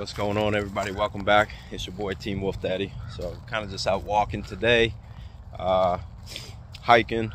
What's going on, everybody? Welcome back. It's your boy Team Wolf Daddy. So kind of just out walking today, hiking.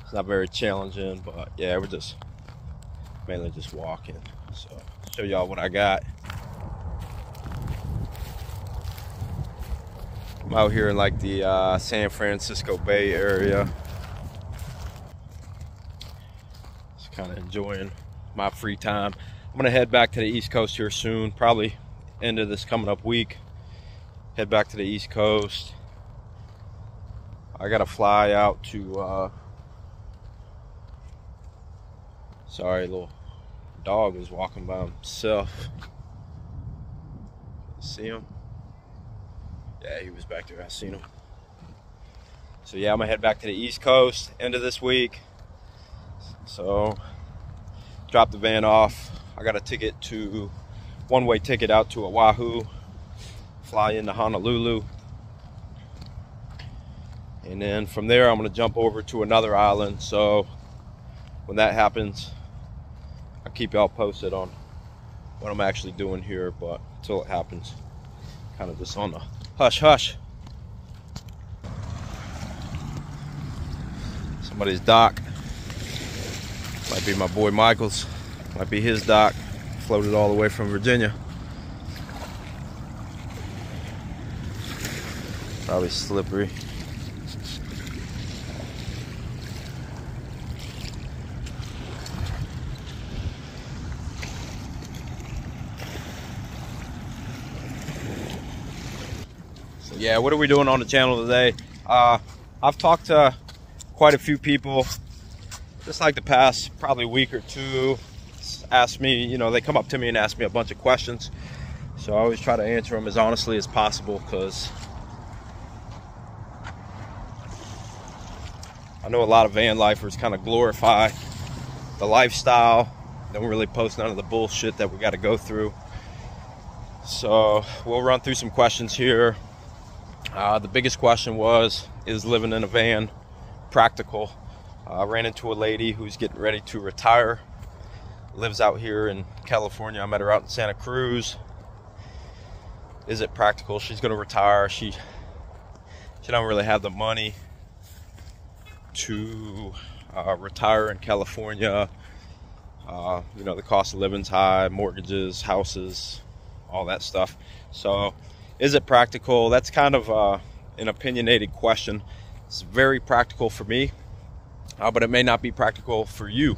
It's not very challenging, but yeah, we're just mainly just walking. So show y'all what I got. I'm out here in like the San Francisco Bay Area. Just kind of enjoying my free time. I'm gonna head back to the East Coast here soon, probably end of this coming up week. Head back to the East Coast. I gotta fly out to sorry, little dog was walking by himself. See him? Yeah, he was back there. I seen him. So yeah, I'm gonna head back to the East Coast end of this week. So drop the van off. I got a ticket to one-way ticket out to Oahu, fly into Honolulu, and then from there I'm gonna jump over to another island. So when that happens, I'll keep y'all posted on what I'm actually doing here, but until it happens, kind of just on the hush hush. Somebody's dock. Might be my boy Michael's. Might be his dock. Floated all the way from Virginia. Probably slippery. So yeah, what are we doing on the channel today? I've talked to quite a few people just like the past probably week or two. Ask me, you know, they come up to me and ask me a bunch of questions. So I always try to answer them as honestly as possible, because I know a lot of van lifers kind of glorify the lifestyle, don't really post none of the bullshit that we got to go through. So we'll run through some questions here. The biggest question was, is living in a van practical? I ran into a lady who's getting ready to retire, lives out here in California. I met her out in Santa Cruz. Is it practical? She's going to retire. She don't really have the money to retire in California. You know, the cost of living's high, mortgages, houses, all that stuff. So is it practical? That's kind of an opinionated question. It's very practical for me, but it may not be practical for you.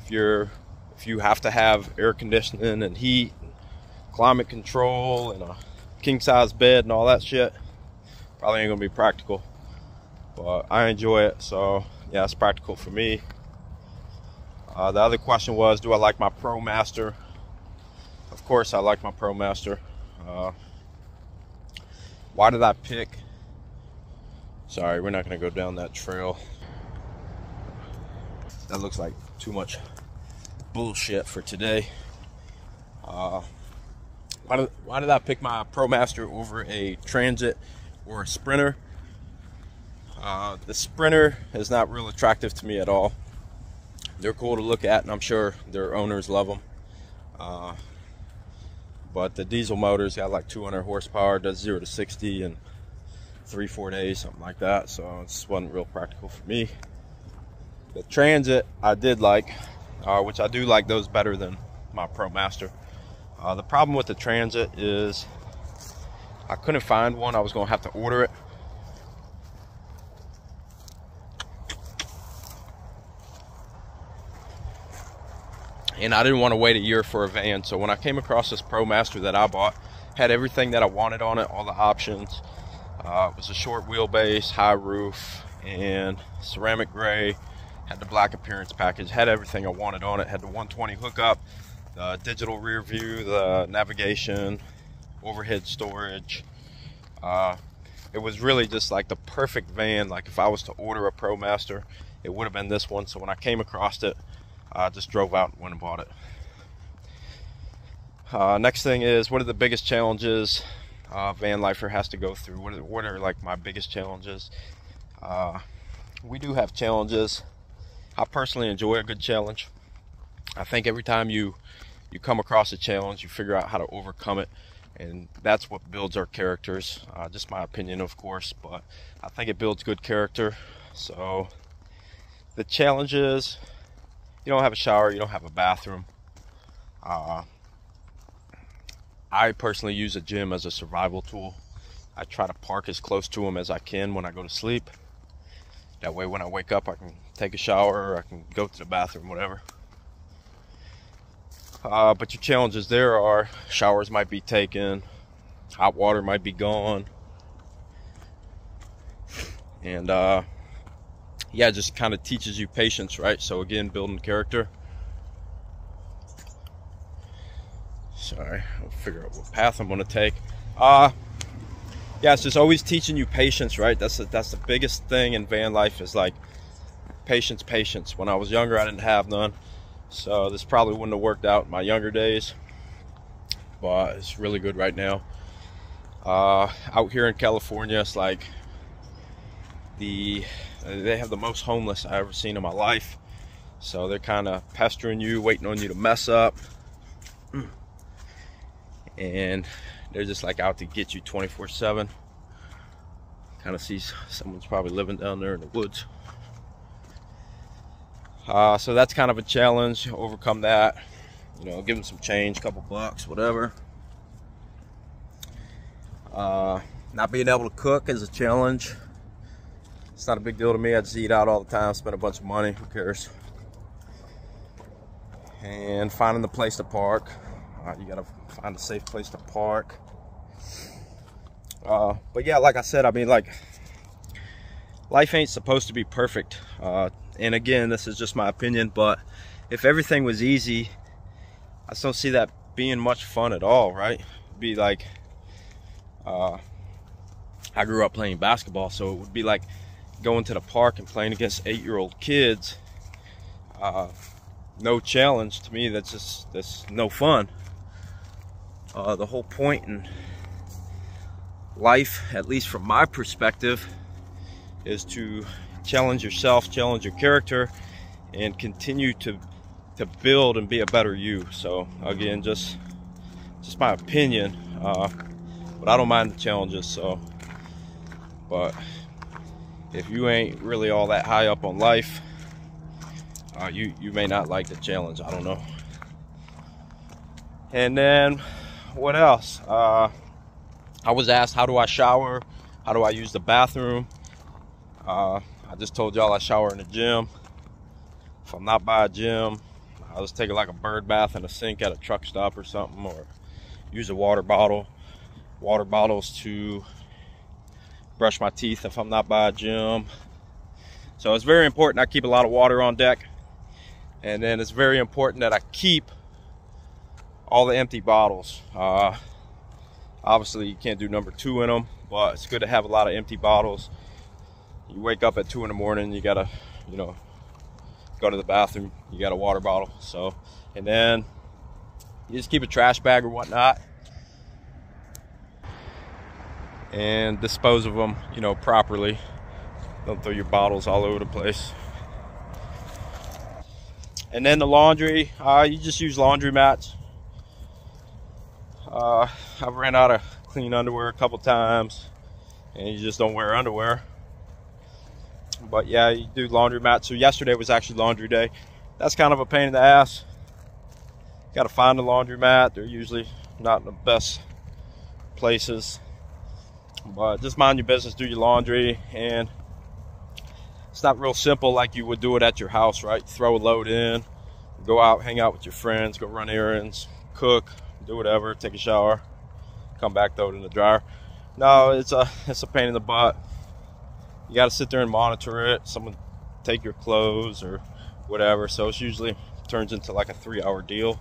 If you have to have air conditioning and heat, and climate control, and a king-size bed and all that shit, probably ain't gonna be practical. But I enjoy it, so yeah, it's practical for me. The other question was, do I like my ProMaster? Of course I like my ProMaster. Why did I pick? Sorry, we're not gonna go down that trail. That looks like too much bullshit for today. Why did I pick my ProMaster over a Transit or a Sprinter? The Sprinter is not real attractive to me at all. They're cool to look at, and I'm sure their owners love them. But the diesel motor's got like 200 horsepower, does 0 to 60 in 3-4 days, something like that. So it just wasn't real practical for me. The Transit I did like, which I do like those better than my ProMaster. The problem with the Transit is I couldn't find one. I was gonna have to order it. And I didn't want to wait a year for a van. So when I came across this ProMaster that I bought, had everything that I wanted on it, all the options. It was a short wheelbase, high roof, and ceramic gray. Had the black appearance package, had everything I wanted on it. Had the 120 hookup, the digital rear view, the navigation, overhead storage. It was really just like the perfect van. Like if I was to order a ProMaster, it would have been this one. So when I came across it, I just drove out and went and bought it. Next thing is, what are the biggest challenges van lifer has to go through? What are like my biggest challenges? We do have challenges. I personally enjoy a good challenge. I think every time you come across a challenge, you figure out how to overcome it, and that's what builds our characters. Just my opinion, of course, but I think it builds good character. So the challenge is, you don't have a shower, you don't have a bathroom. I personally use a gym as a survival tool. I try to park as close to them as I can when I go to sleep. That way when I wake up, I can take a shower, or I can go to the bathroom, whatever. But your challenges there are, showers might be taken, hot water might be gone, and yeah, it just kind of teaches you patience, right? So again, building character. Sorry, I'll figure out what path I'm going to take. Yeah, it's just always teaching you patience, right? That's the biggest thing in van life, is like patience. When I was younger, I didn't have none, so this probably wouldn't have worked out in my younger days, but it's really good right now. Out here in California, it's like they have the most homeless I've ever seen in my life. So they're kind of pestering you, waiting on you to mess up, and they're just like out to get you 24/7. Kind of see someone's probably living down there in the woods. So that's kind of a challenge. Overcome that, you know, give them some change, couple bucks, whatever. Not being able to cook is a challenge. It's not a big deal to me. I just eat out all the time, spend a bunch of money, who cares? And finding the place to park. You gotta find a safe place to park. But yeah, like I said, I mean, like, life ain't supposed to be perfect. And again, this is just my opinion, but if everything was easy, I just don't see that being much fun at all, right? It'd be like, I grew up playing basketball, so it would be like going to the park and playing against 8-year-old kids. No challenge to me. That's no fun. The whole point in life, at least from my perspective, is to challenge yourself, challenge your character, and continue to build and be a better you. So again, just my opinion, but I don't mind the challenges. So, but if you ain't really all that high up on life, you may not like the challenge. I don't know. And then what else? I was asked, how do I shower? How do I use the bathroom? I just told y'all I shower in the gym. If I'm not by a gym, I'll just take like a bird bath in a sink at a truck stop or something, or use a water bottle. Water bottles to brush my teeth if I'm not by a gym. So it's very important I keep a lot of water on deck. And then it's very important that I keep all the empty bottles. Obviously you can't do number 2 in them, but it's good to have a lot of empty bottles. You wake up at 2 in the morning, you gotta, you know, go to the bathroom, you got a water bottle. So, and then you just keep a trash bag or whatnot, and dispose of them, you know, properly. Don't throw your bottles all over the place. And then the laundry, you just use laundry mats. I've ran out of clean underwear a couple times, and you just don't wear underwear. But yeah, you do laundry mats. So yesterday was actually laundry day. That's kind of a pain in the ass. Got to find a laundry mat. They're usually not in the best places. But just mind your business, do your laundry, and it's not real simple like you would do it at your house, right? Throw a load in, go out, hang out with your friends, go run errands, cook, do whatever, take a shower, come back, throw it in the dryer. No, it's a pain in the butt. You got to sit there and monitor it. Someone take your clothes or whatever. So it's usually turns into like a 3-hour deal.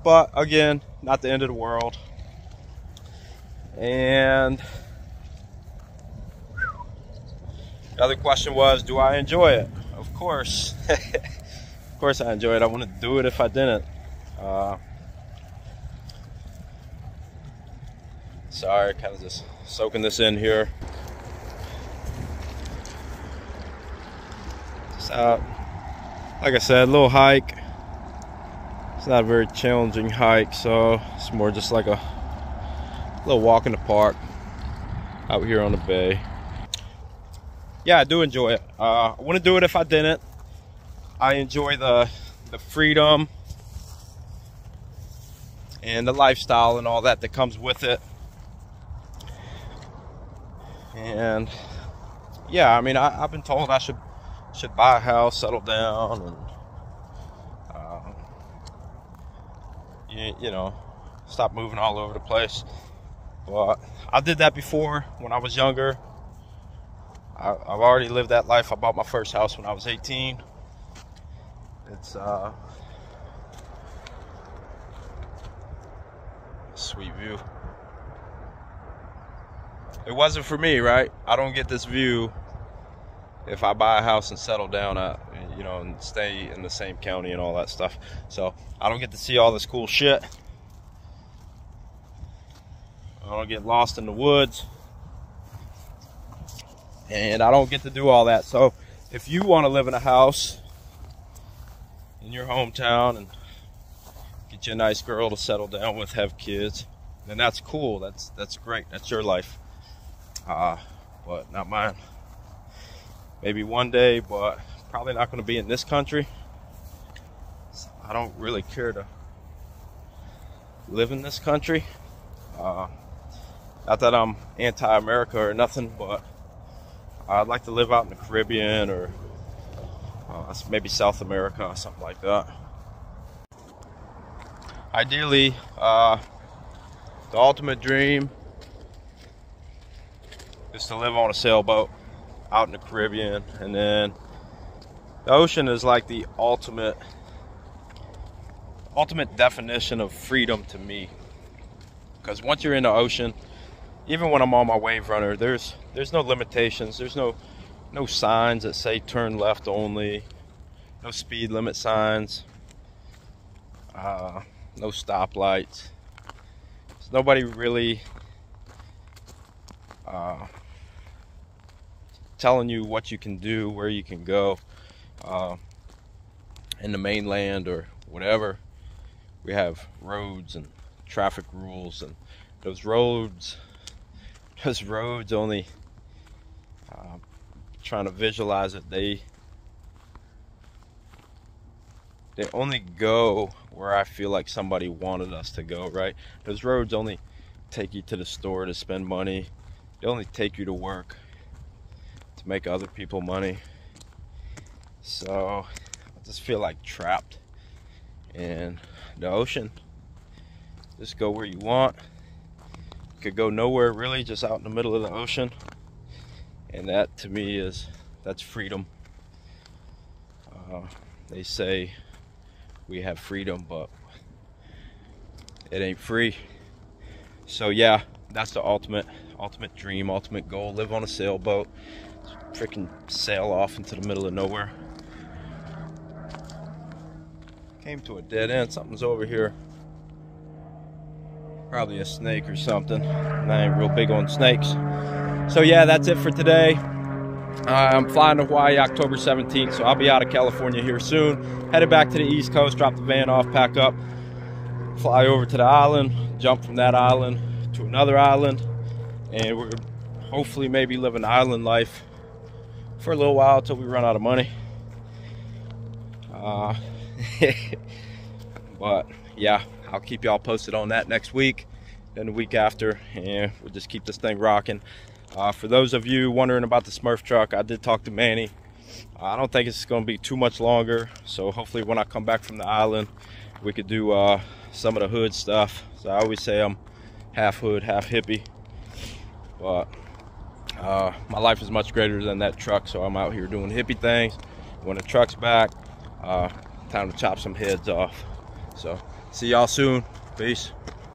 But again, not the end of the world. And the other question was, do I enjoy it? Of course. Of course I enjoy it. I wouldn't do it if I didn't. Sorry, kind of just soaking this in here. Just out Like I said, a little hike. It's not a very challenging hike, so it's more just like a little walk in the park out here on the bay. Yeah, I do enjoy it. I wouldn't do it if I didn't. I enjoy the freedom and the lifestyle and all that comes with it. And yeah, I mean, I've been told I should buy a house, settle down, and you know, stop moving all over the place. But I did that before when I was younger. I've already lived that life. I bought my first house when I was 18. It's sweet view. It wasn't for me, right? I don't get this view if I buy a house and settle down, you know, and stay in the same county and all that stuff. So I don't get to see all this cool shit. I don't get lost in the woods, and I don't get to do all that. So if you want to live in a house in your hometown and get you a nice girl to settle down with, have kids, then that's cool. That's great. That's your life. But not mine. Maybe one day, but probably not going to be in this country. I don't really care to live in this country. Not that I'm anti-America or nothing, but I'd like to live out in the Caribbean or maybe South America or something like that. Ideally, the ultimate dream is to live on a sailboat out in the Caribbean, and then the ocean is like the ultimate definition of freedom to me. Because once you're in the ocean, even when I'm on my wave runner, there's no limitations. There's no signs that say turn left only, no speed limit signs, no stoplights. There's nobody really telling you what you can do, where you can go in the mainland or whatever. We have roads and traffic rules, and those roads only, trying to visualize it, they only go where I feel like somebody wanted us to go, right? Those roads only take you to the store to spend money. They only take you to work to make other people money. So I just feel like trapped in the ocean. Just go where you want. You could go nowhere really, just out in the middle of the ocean. And that to me that's freedom. They say we have freedom, but it ain't free. So yeah, that's the ultimate dream, ultimate goal. Live on a sailboat, freaking sail off into the middle of nowhere. Came to a dead end. Something's over here. Probably a snake or something. And I ain't real big on snakes. So yeah, that's it for today. I'm flying to Hawaii October 17th, so I'll be out of California here soon. Headed back to the East Coast, drop the van off, pack up, fly over to the island, jump from that island to another island, and we're hopefully maybe live an island life for a little while until we run out of money. But yeah, I'll keep y'all posted on that next week, then the week after, and we'll just keep this thing rocking. For those of you wondering about the Smurf truck, I did talk to Manny. I don't think it's going to be too much longer, so hopefully when I come back from the island, we could do some of the hood stuff. So I always say I'm half hood, half hippie, but my life is much greater than that truck, so I'm out here doing hippie things. When the truck's back, time to chop some heads off. So see y'all soon. Peace.